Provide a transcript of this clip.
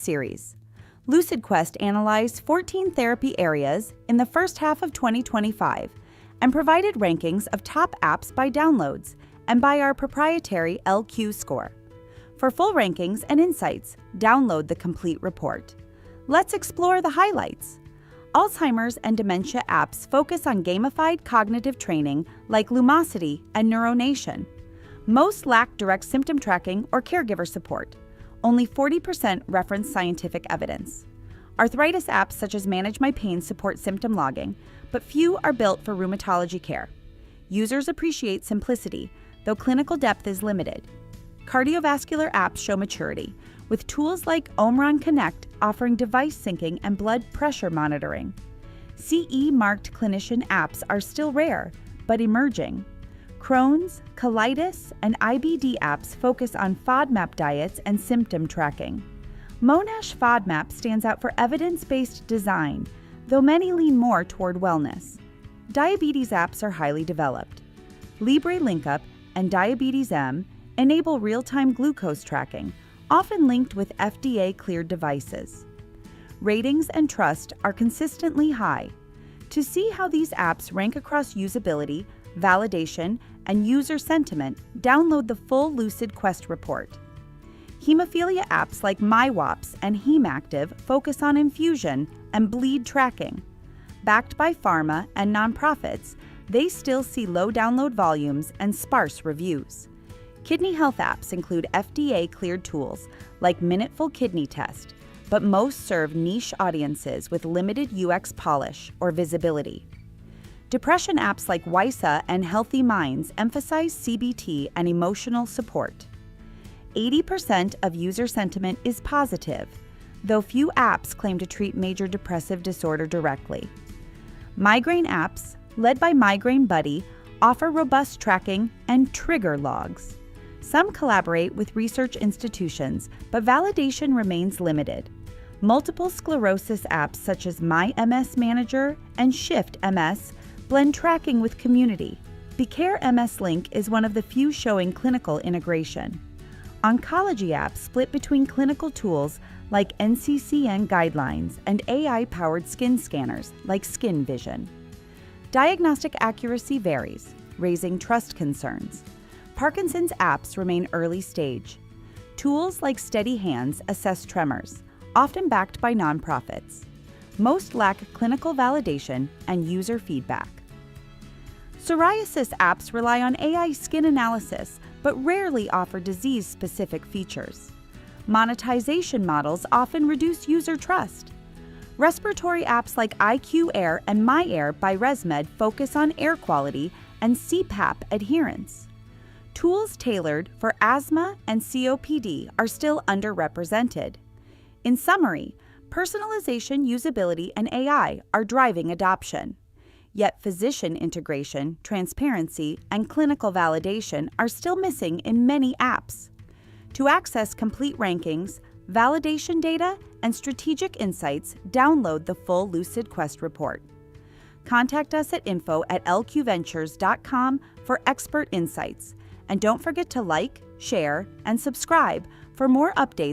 series. LucidQuest analyzed 14 therapy areas in the first half of 2025 and provided rankings of top apps by downloads and by our proprietary LQ score. For full rankings and insights, download the complete report. Let's explore the highlights. Alzheimer's and dementia apps focus on gamified cognitive training like Lumosity and Neuronation. Most lack direct symptom tracking or caregiver support. Only 40% reference scientific evidence. Arthritis apps such as Manage My Pain support symptom logging, but few are built for rheumatology care. Users appreciate simplicity, though clinical depth is limited. Cardiovascular apps show maturity, with tools like OMRON Connect offering device syncing and blood pressure monitoring. CE-marked clinician apps are still rare, but emerging. Crohn's, colitis, and IBD apps focus on FODMAP diets and symptom tracking. Monash FODMAP stands out for evidence-based design, though many lean more toward wellness. Diabetes apps are highly developed. Libre LinkUp and Diabetes M enable real-time glucose tracking, often linked with FDA-cleared devices. Ratings and trust are consistently high. To see how these apps rank across usability, validation, and user sentiment, download the full LucidQuest report. Hemophilia apps like MyWAPS and HemActive focus on infusion and bleed tracking. Backed by pharma and nonprofits, they still see low download volumes and sparse reviews. Kidney health apps include FDA-cleared tools like Minuteful Kidney Test, but most serve niche audiences with limited UX polish or visibility. Depression apps like WISA and Healthy Minds emphasize CBT and emotional support. 80% of user sentiment is positive, though few apps claim to treat major depressive disorder directly. Migraine apps, led by Migraine Buddy, offer robust tracking and trigger logs. Some collaborate with research institutions, but validation remains limited. Multiple sclerosis apps such as My MS Manager and Shift MS blend tracking with community. BeCare MS Link is one of the few showing clinical integration. Oncology apps split between clinical tools like NCCN guidelines and AI-powered skin scanners like Skin Vision. Diagnostic accuracy varies, raising trust concerns. Parkinson's apps remain early stage. Tools like Steady Hands assess tremors, often backed by nonprofits. Most lack clinical validation and user feedback. Psoriasis apps rely on AI skin analysis, but rarely offer disease-specific features. Monetization models often reduce user trust. Respiratory apps like IQ Air and My Air by ResMed focus on air quality and CPAP adherence. Tools tailored for asthma and COPD are still underrepresented. In summary, personalization, usability, and AI are driving adoption. Yet physician integration, transparency, and clinical validation are still missing in many apps. To access complete rankings, validation data, and strategic insights, download the full LucidQuest report. Contact us at info@lqventures.com for expert insights. And don't forget to like, share, and subscribe for more updates